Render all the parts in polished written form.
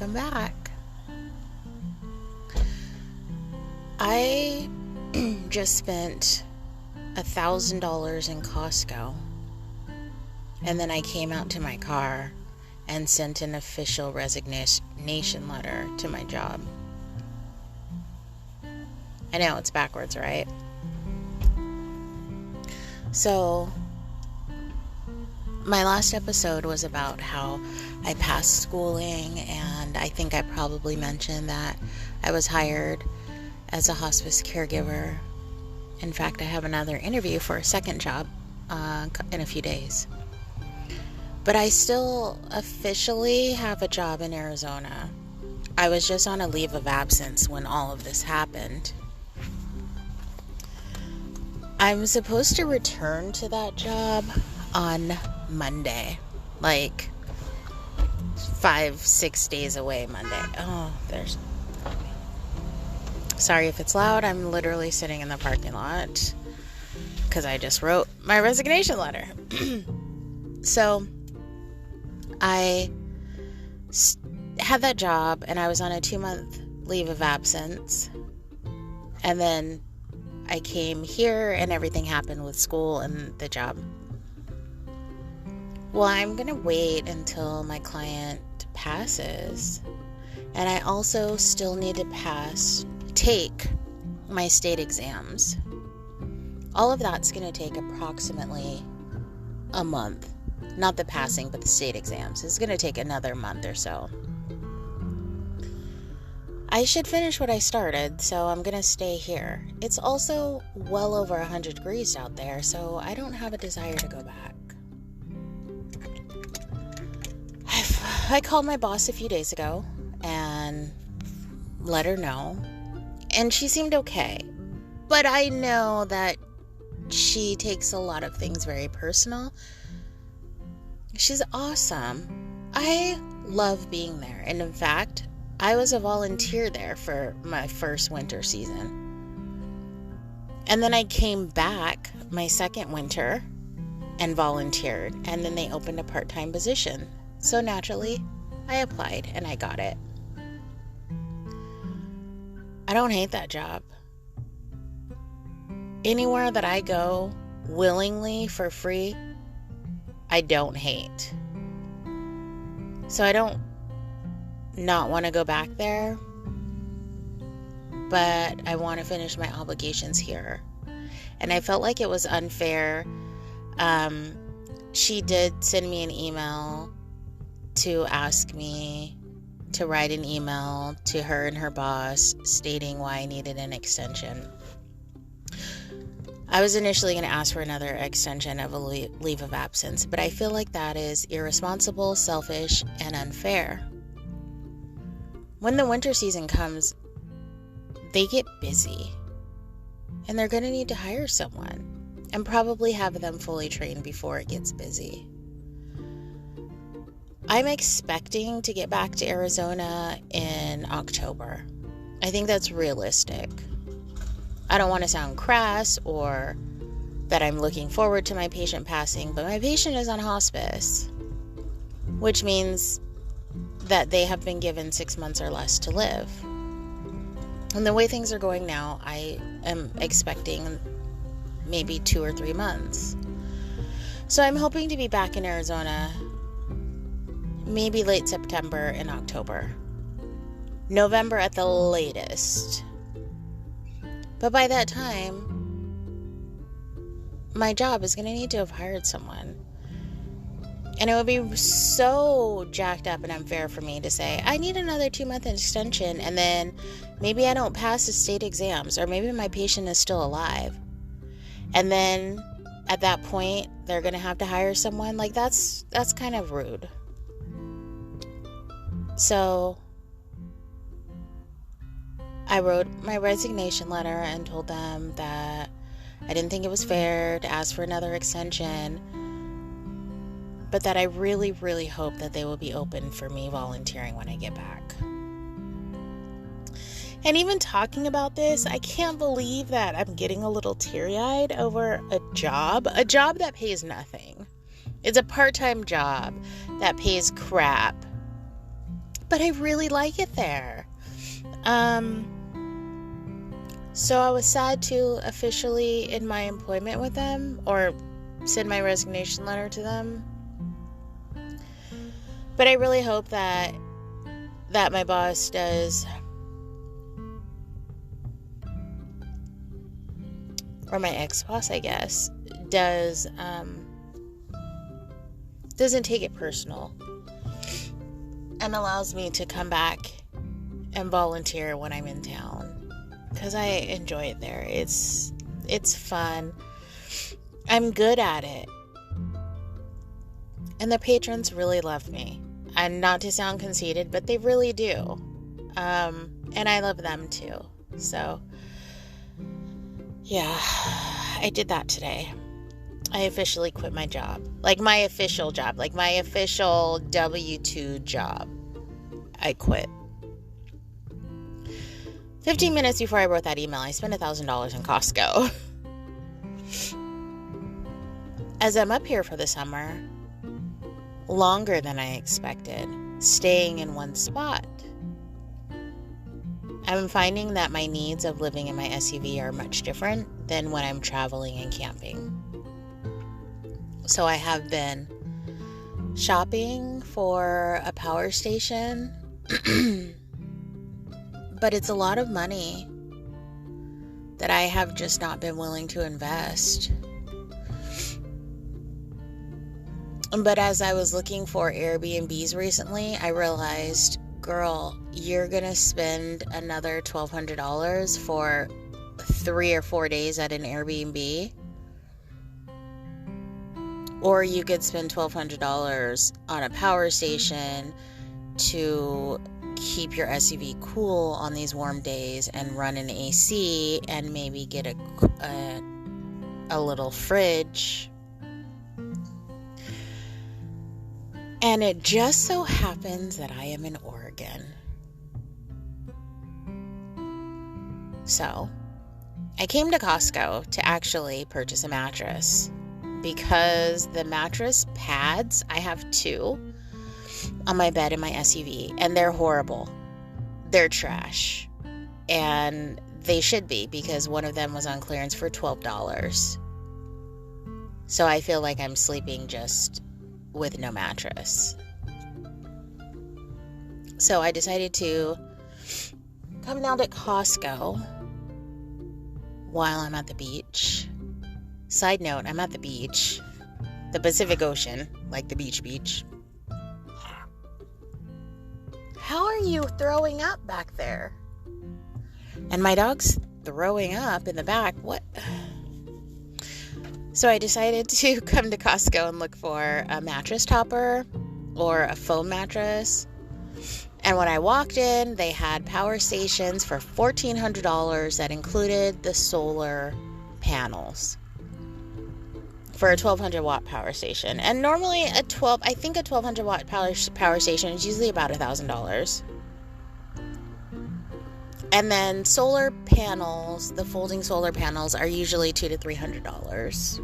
welcome back. I just spent $1,000 in Costco, and then I came out to my car and sent an official resignation letter to my job. I know, it's backwards, right? So, my last episode was about how I passed schooling, and I think I probably mentioned that I was hired as a hospice caregiver. In fact, I have another interview for a second job in a few days. But I still officially have a job in Arizona. I was just on a leave of absence when all of this happened. I'm supposed to return to that job on Monday, like 5-6 days away Monday. Sorry if it's loud. I'm literally sitting in the parking lot because I just wrote my resignation letter. So I had that job and I was on a 2-month leave of absence, and then I came here and everything happened with school and the job. Well, I'm going to wait until my client passes. And I also still need to take my state exams. All of that's going to take approximately a month. Not the passing, but the state exams. It's going to take another month or so. I should finish what I started, so I'm going to stay here. It's also well over 100 degrees out there, so I don't have a desire to go back. I called my boss a few days ago and let her know, and she seemed okay. But I know that she takes a lot of things very personal. She's awesome. I love being there, and in fact, I was a volunteer there for my first winter season. And then I came back my second winter and volunteered, and then they opened a part-time position. So naturally, I applied and I got it. I don't hate that job. Anywhere that I go willingly for free, I don't hate. So I don't not want to go back there, but I want to finish my obligations here. And I felt like it was unfair. She did send me an email to ask me to write an email to her and her boss stating why I needed an extension. I was initially going to ask for another extension of a leave of absence, but I feel like that is irresponsible, selfish, and unfair. When the winter season comes, they get busy, and they're going to need to hire someone and probably have them fully trained before it gets busy. I'm expecting to get back to Arizona in October. I think that's realistic. I don't want to sound crass or that I'm looking forward to my patient passing, but my patient is on hospice, which means that they have been given 6 months or less to live. And the way things are going now, I am expecting maybe 2 or 3 months. So I'm hoping to be back in Arizona maybe late September and October. November at the latest. But by that time, my job is going to need to have hired someone. And it would be so jacked up and unfair for me to say, I need another 2-month extension, and then maybe I don't pass the state exams, or maybe my patient is still alive. And then at that point, they're going to have to hire someone. Like, that's kind of rude. So I wrote my resignation letter and told them that I didn't think it was fair to ask for another extension, but that I really, really hope that they will be open for me volunteering when I get back. And even talking about this, I can't believe that I'm getting a little teary-eyed over a job that pays nothing. It's a part-time job that pays crap. but I really like it there. So I was sad to officially end my employment with them, or send my resignation letter to them. But I really hope that my boss does, or my ex-boss, I guess, doesn't take it personal and allows me to come back and volunteer when I'm in town, because I enjoy it there. It's fun. I'm good at it. And the patrons really love me. And not to sound conceited, but they really do. And I love them too. So, yeah, I did that today. I officially quit my job. Like my official job. Like my official W-2 job. I quit. 15 minutes before I wrote that email, I spent $1,000 in Costco. As I'm up here for the summer, longer than I expected, staying in one spot, I'm finding that my needs of living in my SUV are much different than when I'm traveling and camping. So I have been shopping for a power station, but it's a lot of money that I have just not been willing to invest. But as I was looking for Airbnbs recently, I realized, girl, you're going to spend another $1,200 for 3 or 4 days at an Airbnb. Or you could spend $1,200 on a power station to keep your SUV cool on these warm days and run an AC and maybe get a little fridge. And it just so happens that I am in Oregon. So, I came to Costco to actually purchase a mattress, because the mattress pads, I have 2 on my bed in my SUV, and they're horrible. They're trash. And they should be, because one of them was on clearance for $12. So I feel like I'm sleeping just with no mattress. So I decided to come down to Costco while I'm at the beach. Side note, I'm at the beach, the Pacific Ocean, like the beach. How are you throwing up back there? And my dog's throwing up in the back. What? So I decided to come to Costco and look for a mattress topper or a foam mattress. And when I walked in, they had power stations for $1,400 that included the solar panels for a 1,200 watt power station. And normally a 1,200 watt power station is usually about $1,000. And then solar panels, the folding solar panels, are usually $200 to $300.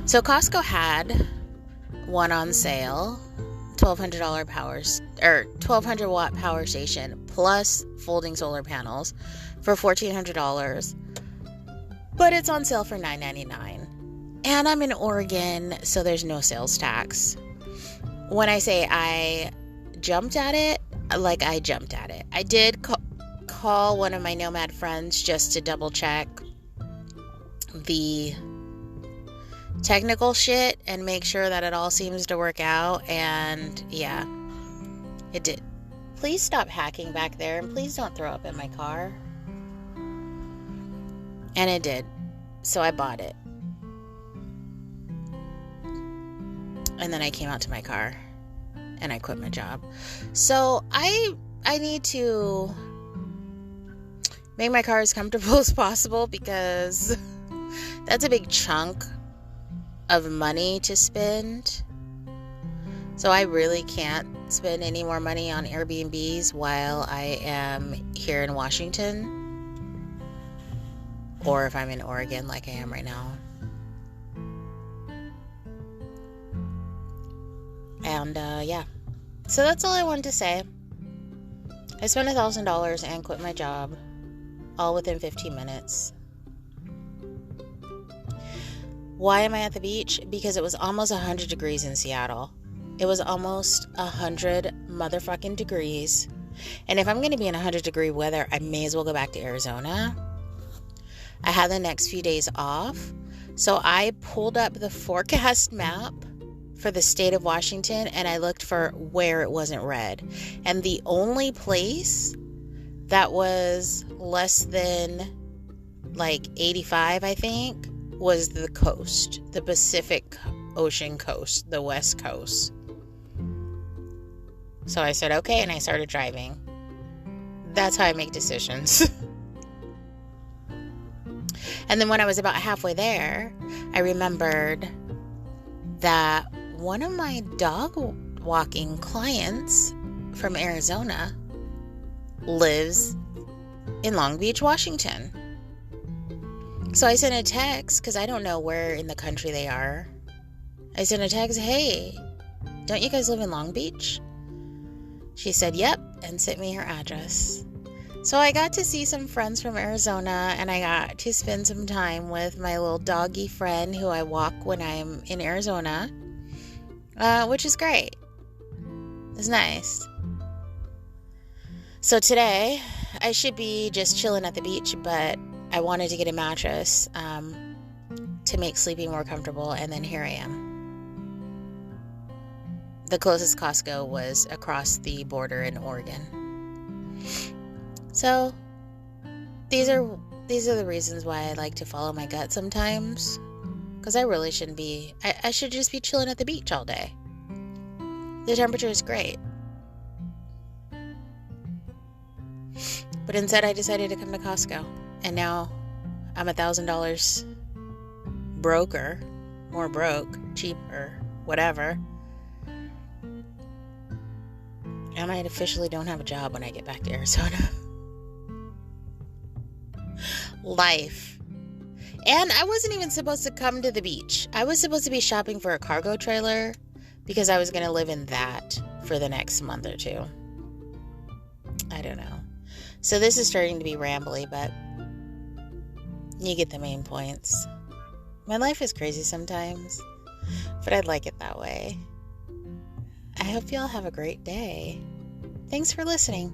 So Costco had one on sale, $1,200 watt power station plus folding solar panels for $1,400. But it's on sale for $9.99. And I'm in Oregon, so there's no sales tax. When I say I jumped at it, like I jumped at it. I did call one of my Nomad friends just to double check the technical shit and make sure that it all seems to work out. And yeah, it did. Please stop hacking back there, and please don't throw up in my car. And it did. So I bought it. And then I came out to my car and I quit my job. So I need to make my car as comfortable as possible, because that's a big chunk of money to spend. So I really can't spend any more money on Airbnbs while I am here in Washington, or if I'm in Oregon like I am right now. And yeah, So that's all I wanted to say. I spent $1,000 and quit my job, all within 15 minutes. Why am I at the beach? Because it was almost 100 degrees in Seattle. It was almost 100 motherfucking degrees. And if I'm going to be in 100-degree weather, I may as well go back to Arizona. I had the next few days off. So I pulled up the forecast map for the state of Washington, and I looked for where it wasn't red. And the only place that was less than like 85, I think, was the coast, the Pacific Ocean coast, the West Coast. So I said, okay, and I started driving. That's how I make decisions. And then when I was about halfway there, I remembered that one of my dog walking clients from Arizona lives in Long Beach, Washington. So I sent a text, because I don't know where in the country they are. I sent a text, hey, don't you guys live in Long Beach? She said, yep, and sent me her address. So I got to see some friends from Arizona, and I got to spend some time with my little doggy friend who I walk when I'm in Arizona, which is great. It's nice. So today, I should be just chilling at the beach, but I wanted to get a mattress to make sleeping more comfortable, and then here I am. The closest Costco was across the border in Oregon. So these are the reasons why I like to follow my gut sometimes, because I really shouldn't be. I should just be chilling at the beach all day. The temperature is great. But instead I decided to come to Costco. And now I'm $1,000 broker, more broke, cheaper, whatever. And I officially don't have a job when I get back to Arizona. Life. And I wasn't even supposed to come to the beach. I was supposed to be shopping for a cargo trailer because I was going to live in that for the next month or two. I don't know. So this is starting to be rambly, but you get the main points. My life is crazy sometimes, but I'd like it that way. I hope y'all have a great day. Thanks for listening.